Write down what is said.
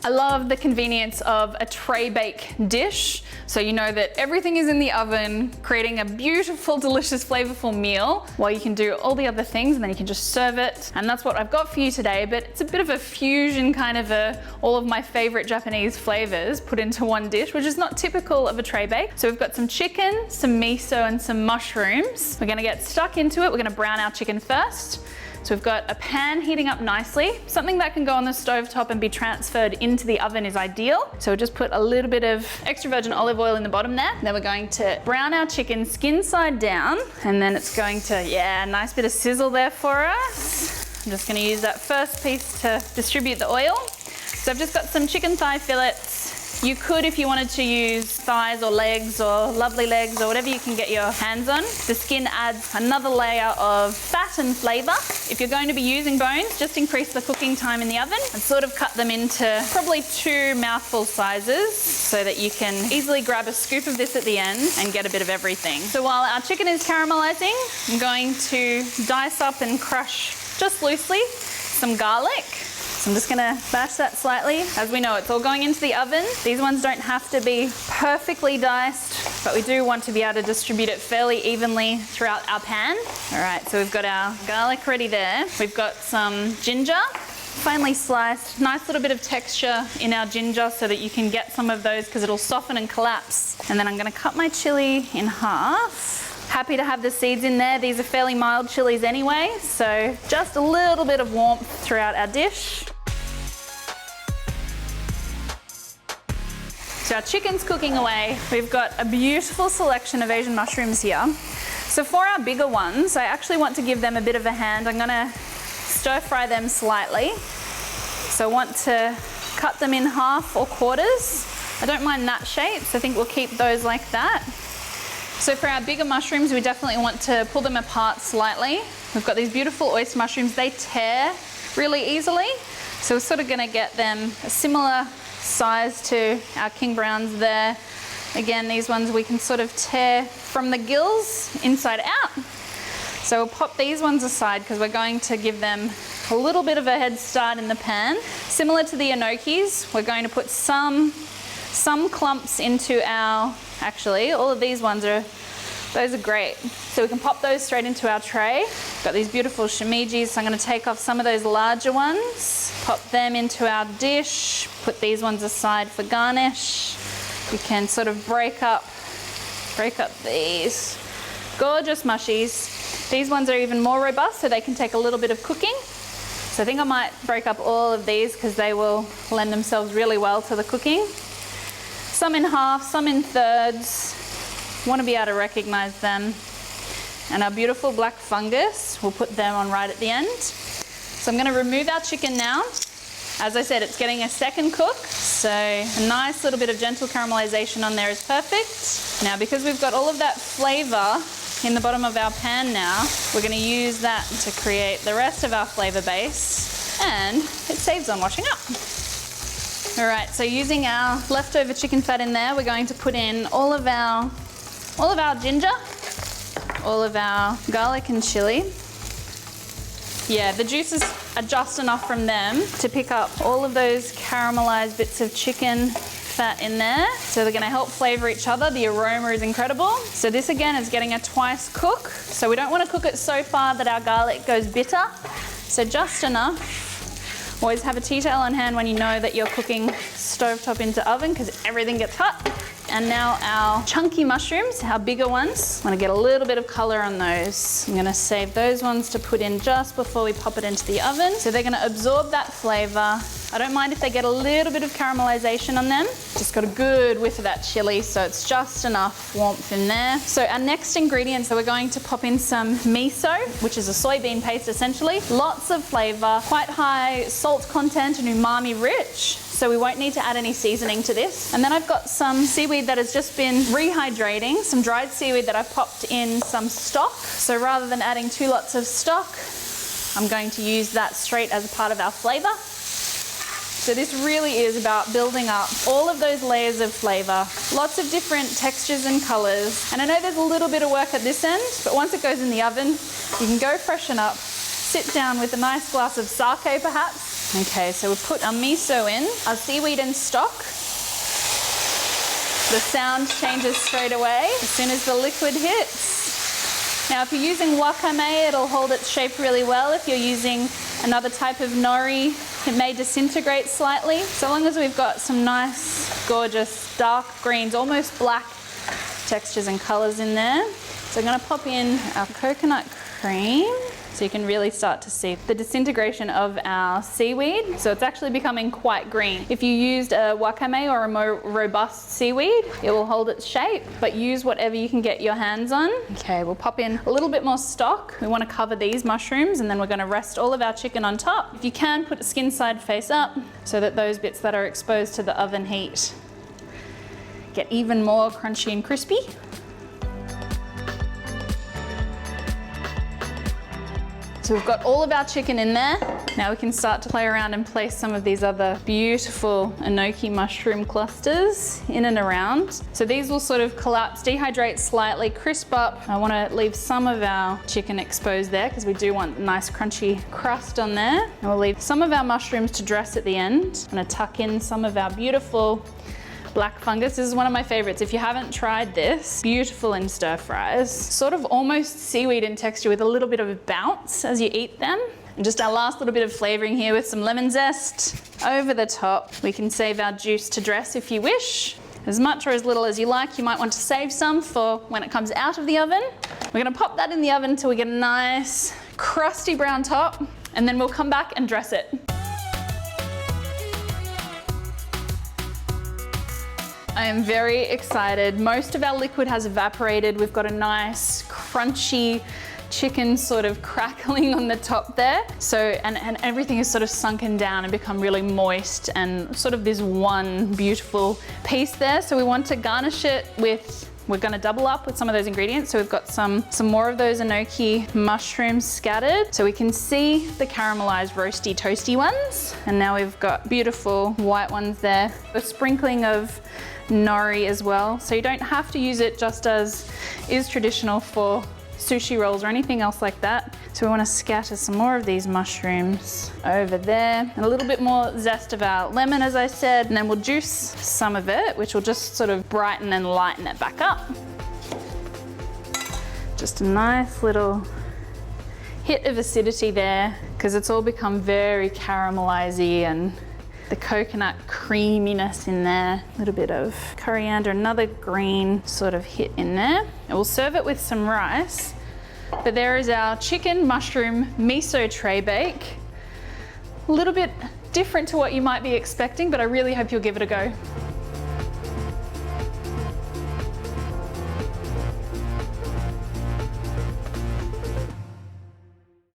I love the convenience of a tray bake dish. So you know that everything is in the oven, creating a beautiful, delicious, flavorful meal while you can do all the other things, and then you can just serve it. And that's what I've got for you today, but it's a bit of a fusion, kind of all of my favorite Japanese flavors put into one dish, which is not typical of a tray bake. So we've got some chicken, some miso, and some mushrooms. We're gonna get stuck into it. We're gonna brown our chicken first. So we've got a pan heating up nicely. Something that can go on the stovetop and be transferred into the oven is ideal. So we'll just put a little bit of extra virgin olive oil in the bottom there. Then we're going to brown our chicken skin side down, and then it's going to, yeah, a nice bit of sizzle there for us. I'm just gonna use that first piece to distribute the oil. So I've just got some chicken thigh fillets. You could, if you wanted to, use thighs or legs or lovely legs or whatever you can get your hands on. The skin adds another layer of fat and flavor. If you're going to be using bones, just increase the cooking time in the oven and sort of cut them into probably 2 mouthful sizes so that you can easily grab a scoop of this at the end and get a bit of everything. So while our chicken is caramelizing, I'm going to dice up and crush just loosely some garlic. So I'm just gonna bash that slightly. As we know, it's all going into the oven. These ones don't have to be perfectly diced, but we do want to be able to distribute it fairly evenly throughout our pan. All right, so we've got our garlic ready there. We've got some ginger, finely sliced. Nice little bit of texture in our ginger so that you can get some of those because it'll soften and collapse. And then I'm gonna cut my chili in half. Happy to have the seeds in there. These are fairly mild chilies anyway, so just a little bit of warmth throughout our dish. So our chicken's cooking away. We've got a beautiful selection of Asian mushrooms here. So for our bigger ones, I actually want to give them a bit of a hand. I'm gonna stir fry them slightly. So I want to cut them in half or quarters. I don't mind that shape, so I think we'll keep those like that. So for our bigger mushrooms, we definitely want to pull them apart slightly. We've got these beautiful oyster mushrooms. They tear really easily. So we're sort of gonna get them a similar size to our king browns there. Again, these ones we can sort of tear from the gills inside out. So we'll pop these ones aside because we're going to give them a little bit of a head start in the pan. Similar to the enokis, we're going to put some clumps into our, actually, all of these ones those are great. So we can pop those straight into our tray. Got these beautiful shimijis, so I'm gonna take off some of those larger ones, pop them into our dish, put these ones aside for garnish. You can sort of break up these gorgeous mushies. These ones are even more robust, so they can take a little bit of cooking. So I think I might break up all of these because they will lend themselves really well to the cooking. Some in half, some in thirds. Want to be able to recognize them. And our beautiful black fungus, we'll put them on right at the end. So I'm going to remove our chicken now. As I said, it's getting a second cook, so a nice little bit of gentle caramelization on there is perfect. Now, because we've got all of that flavor in the bottom of our pan now, we're going to use that to create the rest of our flavor base, and it saves on washing up. All right, so using our leftover chicken fat in there, we're going to put in all of our ginger, all of our garlic and chili. Yeah, the juices are just enough from them to pick up all of those caramelized bits of chicken fat in there. So they're gonna help flavor each other. The aroma is incredible. So this again is getting a twice cook. So we don't wanna cook it so far that our garlic goes bitter. So just enough. Always have a tea towel on hand when you know that you're cooking stovetop into oven because everything gets hot. And now our chunky mushrooms, our bigger ones, I'm gonna get a little bit of color on those. I'm gonna save those ones to put in just before we pop it into the oven. So they're gonna absorb that flavor. I don't mind if they get a little bit of caramelization on them. Just got a good whiff of that chili, so it's just enough warmth in there. So our next ingredients, so we're going to pop in some miso, which is a soybean paste essentially. Lots of flavor, quite high salt content and umami rich. So we won't need to add any seasoning to this. And then I've got some seaweed that has just been rehydrating, some dried seaweed that I've popped in some stock. So rather than adding 2 lots of stock, I'm going to use that straight as a part of our flavor. So this really is about building up all of those layers of flavor, lots of different textures and colors. And I know there's a little bit of work at this end, but once it goes in the oven, you can go freshen up, sit down with a nice glass of sake perhaps, Okay, so we've put our miso in, our seaweed in stock. The sound changes straight away as soon as the liquid hits. Now, if you're using wakame, it'll hold its shape really well. If you're using another type of nori, it may disintegrate slightly. So long as we've got some nice, gorgeous, dark greens, almost black textures and colors in there. So I'm gonna pop in our coconut cream so you can really start to see the disintegration of our seaweed. So it's actually becoming quite green. If you used a wakame or a more robust seaweed, it will hold its shape, but use whatever you can get your hands on. Okay, we'll pop in a little bit more stock. We wanna cover these mushrooms and then we're gonna rest all of our chicken on top. If you can, put the skin side face up so that those bits that are exposed to the oven heat get even more crunchy and crispy. So we've got all of our chicken in there. Now we can start to play around and place some of these other beautiful enoki mushroom clusters in and around. So these will sort of collapse, dehydrate slightly, crisp up. I want to leave some of our chicken exposed there because we do want a nice crunchy crust on there. And we'll leave some of our mushrooms to dress at the end. I'm going to tuck in some of our beautiful black fungus. This is one of my favorites. If you haven't tried this, beautiful in stir fries. Sort of almost seaweed in texture with a little bit of a bounce as you eat them. And just our last little bit of flavoring here with some lemon zest over the top. We can save our juice to dress if you wish. As much or as little as you like. You might want to save some for when it comes out of the oven. We're gonna pop that in the oven until we get a nice crusty brown top, and then we'll come back and dress it. I am very excited. Most of our liquid has evaporated. We've got a nice crunchy chicken sort of crackling on the top there. So, and everything is sort of sunken down and become really moist and sort of this one beautiful piece there. So we want to garnish it with, we're gonna double up with some of those ingredients. So we've got some more of those enoki mushrooms scattered. So we can see the caramelized roasty toasty ones. And now we've got beautiful white ones there. A sprinkling of nori as well. So you don't have to use it just as is traditional for sushi rolls or anything else like that. So we want to scatter some more of these mushrooms over there. And a little bit more zest of our lemon, as I said, and then we'll juice some of it, which will just sort of brighten and lighten it back up. Just a nice little hit of acidity there, because it's all become very caramelized and the coconut creaminess in there. A little bit of coriander, another green sort of hit in there. And we'll serve it with some rice. But there is our chicken mushroom miso tray bake. A little bit different to what you might be expecting, but I really hope you'll give it a go.